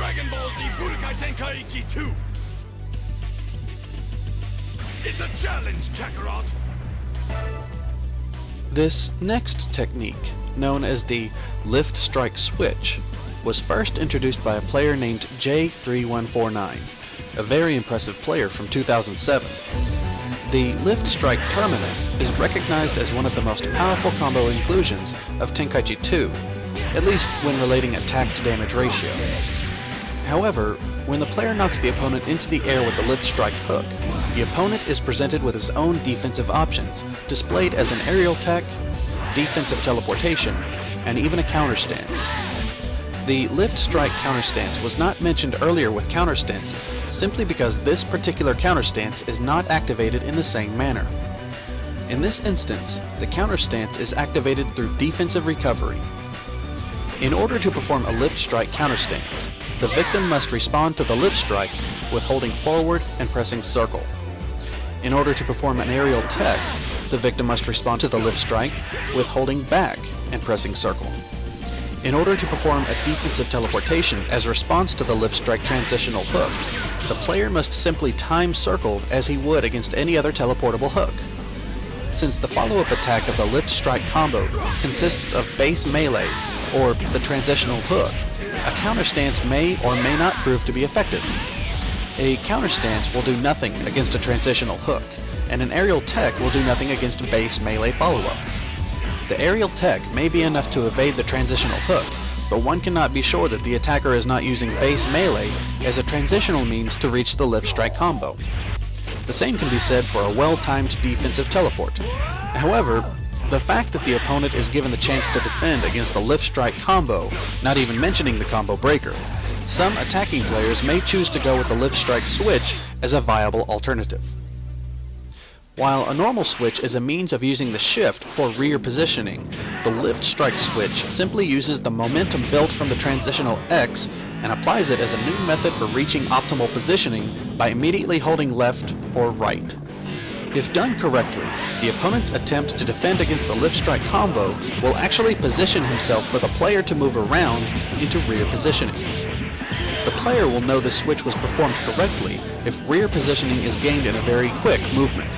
Dragon Ball Z Budokai Tenkaichi 2! It's a challenge, Kakarot! This next technique, known as the lift strike switch, was first introduced by a player named J3149, a very impressive player from 2007. The lift strike terminus is recognized as one of the most powerful combo inclusions of Tenkaichi 2, at least when relating attack to damage ratio. However, when the player knocks the opponent into the air with the lift strike hook, the opponent is presented with his own defensive options, displayed as an aerial tech, defensive teleportation, and even a counter stance. The lift strike counter stance was not mentioned earlier with counter stances, simply because this particular counter stance is not activated in the same manner. In this instance, the counter stance is activated through defensive recovery. In order to perform a lift strike counter stance, the victim must respond to the lift strike with holding forward and pressing circle. In order to perform an aerial tech, the victim must respond to the lift strike with holding back and pressing circle. In order to perform a defensive teleportation as response to the lift strike transitional hook, the player must simply time circle as he would against any other teleportable hook. Since the follow-up attack of the lift strike combo consists of base melee, or the transitional hook, a counter stance may or may not prove to be effective. A counter stance will do nothing against a transitional hook, and an aerial tech will do nothing against a base melee follow-up. The aerial tech may be enough to evade the transitional hook, but one cannot be sure that the attacker is not using base melee as a transitional means to reach the lift strike combo. The same can be said for a well-timed defensive teleport. However, the fact that the opponent is given the chance to defend against the lift strike combo, not even mentioning the combo breaker, some attacking players may choose to go with the lift strike switch as a viable alternative. While a normal switch is a means of using the shift for rear positioning, the lift strike switch simply uses the momentum built from the transitional X and applies it as a new method for reaching optimal positioning by immediately holding left or right. If done correctly, the opponent's attempt to defend against the lift strike combo will actually position himself for the player to move around into rear positioning. The player will know the switch was performed correctly if rear positioning is gained in a very quick movement.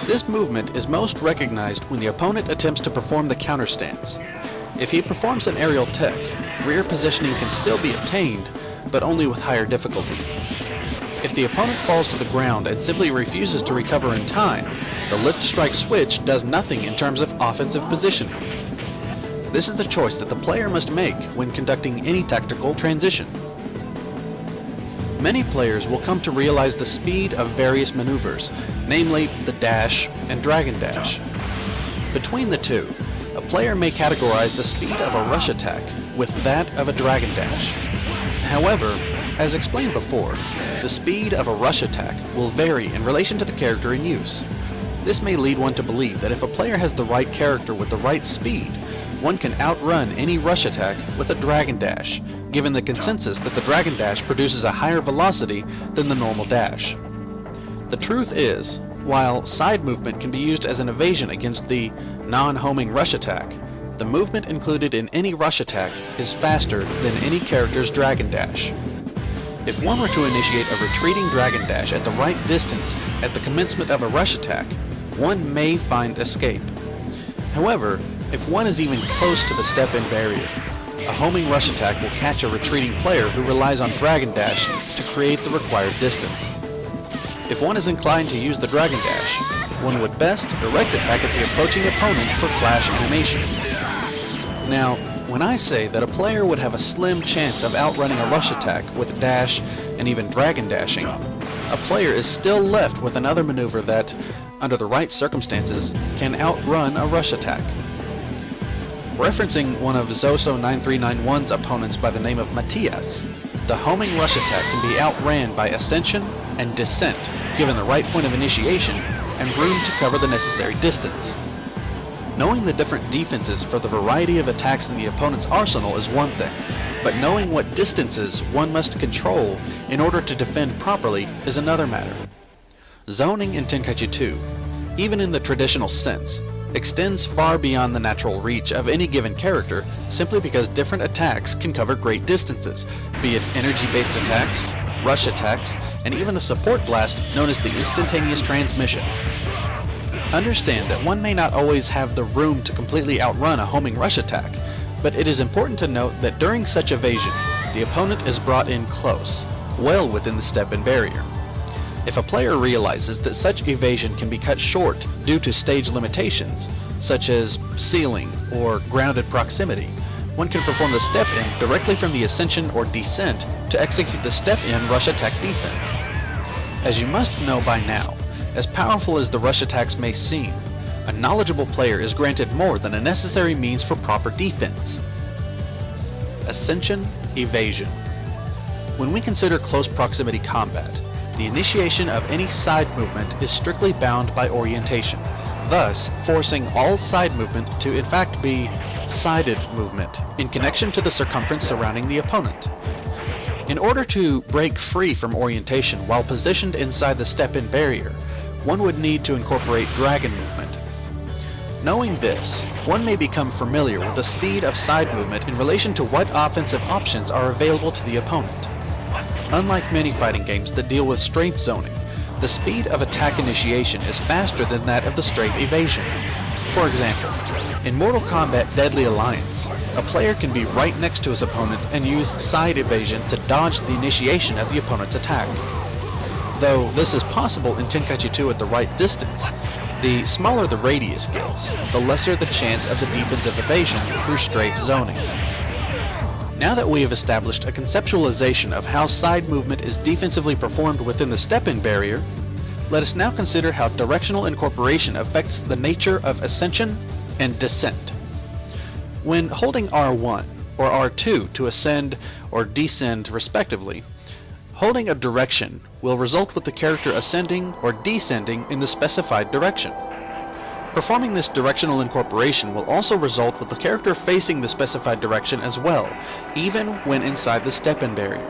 This movement is most recognized when the opponent attempts to perform the counter stance. If he performs an aerial tech, rear positioning can still be obtained, but only with higher difficulty. If the opponent falls to the ground and simply refuses to recover in time, the lift strike switch does nothing in terms of offensive positioning. This is the choice that the player must make when conducting any tactical transition. Many players will come to realize the speed of various maneuvers, namely the dash and dragon dash. Between the two, a player may categorize the speed of a rush attack with that of a dragon dash. However, as explained before, the speed of a rush attack will vary in relation to the character in use. This may lead one to believe that if a player has the right character with the right speed, one can outrun any rush attack with a dragon dash, given the consensus that the dragon dash produces a higher velocity than the normal dash. The truth is, while side movement can be used as an evasion against the non-homing rush attack, the movement included in any rush attack is faster than any character's dragon dash. If one were to initiate a retreating dragon dash at the right distance at the commencement of a rush attack, one may find escape. However, if one is even close to the step-in barrier, a homing rush attack will catch a retreating player who relies on dragon dash to create the required distance. If one is inclined to use the dragon dash, one would best direct it back at the approaching opponent for flash animation. Now, when I say that a player would have a slim chance of outrunning a rush attack with dash and even dragon dashing, a player is still left with another maneuver that, under the right circumstances, can outrun a rush attack. Referencing one of Zoso9391's opponents by the name of Matthias, the homing rush attack can be outran by ascension and descent, given the right point of initiation and room to cover the necessary distance. Knowing the different defenses for the variety of attacks in the opponent's arsenal is one thing, but knowing what distances one must control in order to defend properly is another matter. Zoning in Tenkaichi 2, even in the traditional sense, extends far beyond the natural reach of any given character simply because different attacks can cover great distances, be it energy-based attacks, rush attacks, and even a support blast known as the instantaneous transmission. Understand that one may not always have the room to completely outrun a homing rush attack, but it is important to note that during such evasion, the opponent is brought in close, well within the step and barrier. If a player realizes that such evasion can be cut short due to stage limitations, such as ceiling or grounded proximity, one can perform the step-in directly from the ascension or descent to execute the step-in rush attack defense. As you must know by now, as powerful as the rush attacks may seem, a knowledgeable player is granted more than a necessary means for proper defense. Ascension Evasion. When we consider close proximity combat, the initiation of any side movement is strictly bound by orientation, thus forcing all side movement to in fact be sided movement in connection to the circumference surrounding the opponent. In order to break free from orientation while positioned inside the step-in barrier, one would need to incorporate dragon movement. Knowing this, one may become familiar with the speed of side movement in relation to what offensive options are available to the opponent. Unlike many fighting games that deal with strafe zoning, the speed of attack initiation is faster than that of the strafe evasion. For example, in Mortal Kombat Deadly Alliance, a player can be right next to his opponent and use side evasion to dodge the initiation of the opponent's attack. Though this is possible in Tenkaichi 2 at the right distance, the smaller the radius gets, the lesser the chance of the defensive evasion through strafe zoning. Now that we have established a conceptualization of how side movement is defensively performed within the step-in barrier, let us now consider how directional incorporation affects the nature of ascension and descent. When holding R1 or R2 to ascend or descend respectively, holding a direction will result with the character ascending or descending in the specified direction. Performing this directional incorporation will also result with the character facing the specified direction as well, even when inside the step-in barrier.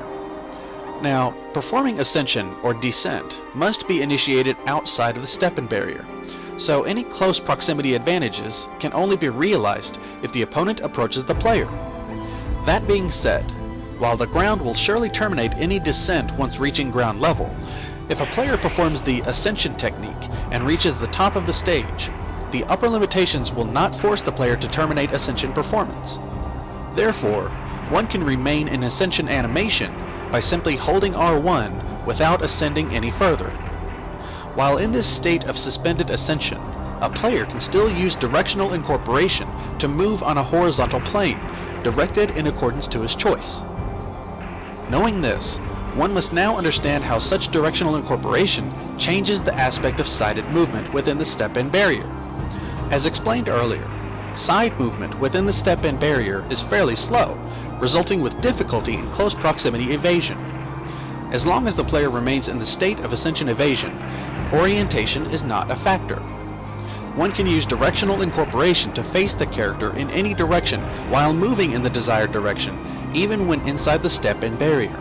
Now, performing ascension or descent must be initiated outside of the step-in barrier, so any close proximity advantages can only be realized if the opponent approaches the player. That being said, while the ground will surely terminate any descent once reaching ground level, if a player performs the ascension technique and reaches the top of the stage, the upper limitations will not force the player to terminate ascension performance. Therefore, one can remain in ascension animation by simply holding R1 without ascending any further. While in this state of suspended ascension, a player can still use directional incorporation to move on a horizontal plane, directed in accordance to his choice. Knowing this, one must now understand how such directional incorporation changes the aspect of sided movement within the step-in barrier. As explained earlier, side movement within the step-in barrier is fairly slow, resulting with difficulty in close proximity evasion. As long as the player remains in the state of ascension evasion, orientation is not a factor. One can use directional incorporation to face the character in any direction while moving in the desired direction, even when inside the step-in barrier.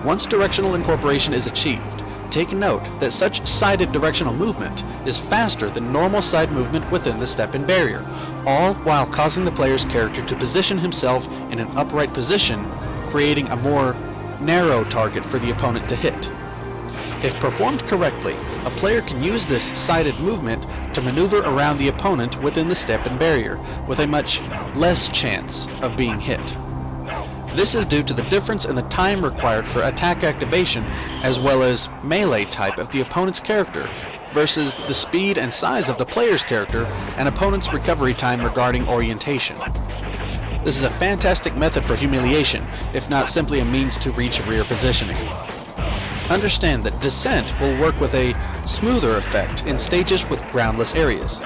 Once directional incorporation is achieved, take note that such sided directional movement is faster than normal side movement within the step-in barrier, all while causing the player's character to position himself in an upright position, creating a more narrow target for the opponent to hit. If performed correctly, a player can use this sided movement to maneuver around the opponent within the step-in barrier, with a much less chance of being hit. This is due to the difference in the time required for attack activation as well as melee type of the opponent's character versus the speed and size of the player's character and opponent's recovery time regarding orientation. This is a fantastic method for humiliation, if not simply a means to reach rear positioning. Understand that descent will work with a smoother effect in stages with groundless areas.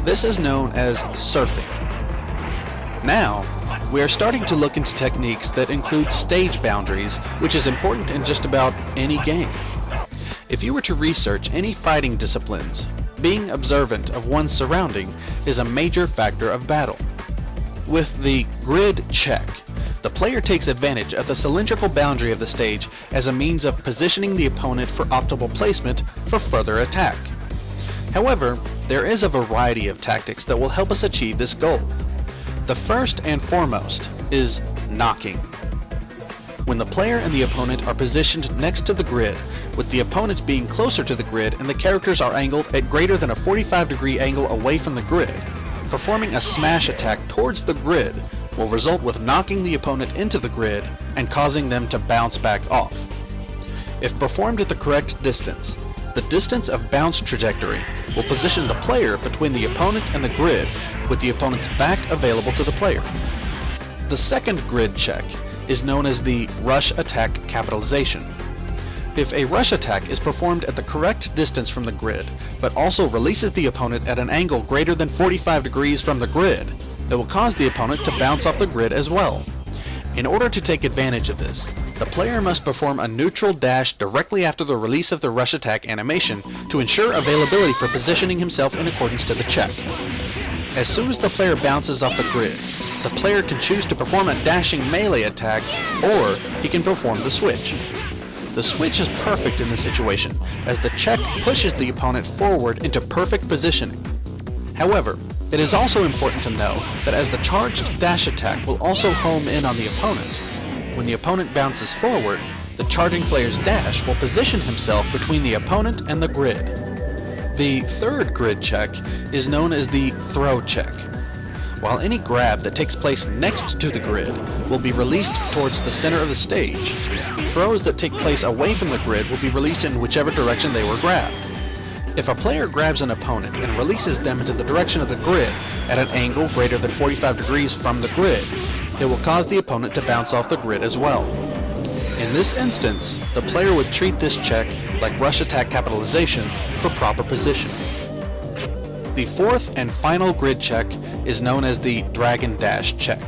This is known as surfing. Now, we are starting to look into techniques that include stage boundaries, which is important in just about any game. If you were to research any fighting disciplines, being observant of one's surrounding is a major factor of battle. With the grid check, the player takes advantage of the cylindrical boundary of the stage as a means of positioning the opponent for optimal placement for further attack. However, there is a variety of tactics that will help us achieve this goal. The first and foremost is knocking. When the player and the opponent are positioned next to the grid, with the opponent being closer to the grid and the characters are angled at greater than a 45-degree angle away from the grid, performing a smash attack towards the grid will result with knocking the opponent into the grid and causing them to bounce back off. If performed at the correct distance, the distance of bounce trajectory will position the player between the opponent and the grid, with the opponent's back available to the player. The second grid check is known as the rush attack capitalization. If a rush attack is performed at the correct distance from the grid, but also releases the opponent at an angle greater than 45 degrees from the grid, it will cause the opponent to bounce off the grid as well. In order to take advantage of this, the player must perform a neutral dash directly after the release of the rush attack animation to ensure availability for positioning himself in accordance to the check. As soon as the player bounces off the grid, the player can choose to perform a dashing melee attack, or he can perform the switch. The switch is perfect in this situation, as the check pushes the opponent forward into perfect positioning. However, it is also important to know that as the charged dash attack will also home in on the opponent, when the opponent bounces forward, the charging player's dash will position himself between the opponent and the grid. The third grid check is known as the throw check. While any grab that takes place next to the grid will be released towards the center of the stage, throws that take place away from the grid will be released in whichever direction they were grabbed. If a player grabs an opponent and releases them into the direction of the grid at an angle greater than 45 degrees from the grid, it will cause the opponent to bounce off the grid as well. In this instance, the player would treat this check like rush attack capitalization for proper position. The fourth and final grid check is known as the dragon dash check.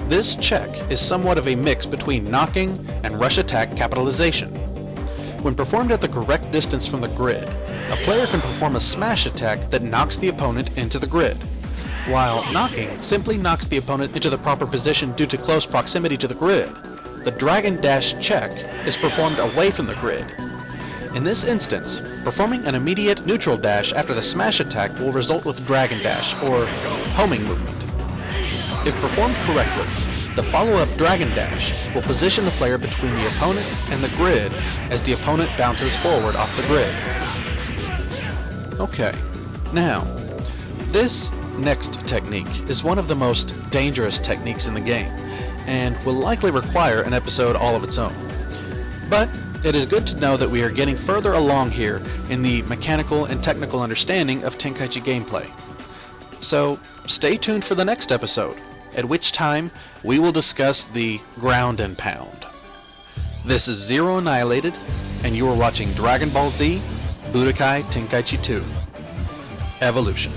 This check is somewhat of a mix between knocking and rush attack capitalization. When performed at the correct distance from the grid, a player can perform a smash attack that knocks the opponent into the grid, while knocking simply knocks the opponent into the proper position due to close proximity to the grid. The dragon dash check is performed away from the grid. In this instance, performing an immediate neutral dash after the smash attack will result with dragon dash, or homing movement. If performed correctly, the follow-up dragon dash will position the player between the opponent and the grid as the opponent bounces forward off the grid. Okay, now, this next technique is one of the most dangerous techniques in the game, and will likely require an episode all of its own. But it is good to know that we are getting further along here in the mechanical and technical understanding of Tenkaichi gameplay. So, stay tuned for the next episode, at which time we will discuss the ground and pound. This is ZeroAnnihilated, and you are watching Dragon Ball Z Budokai Tenkaichi 2 Evolution.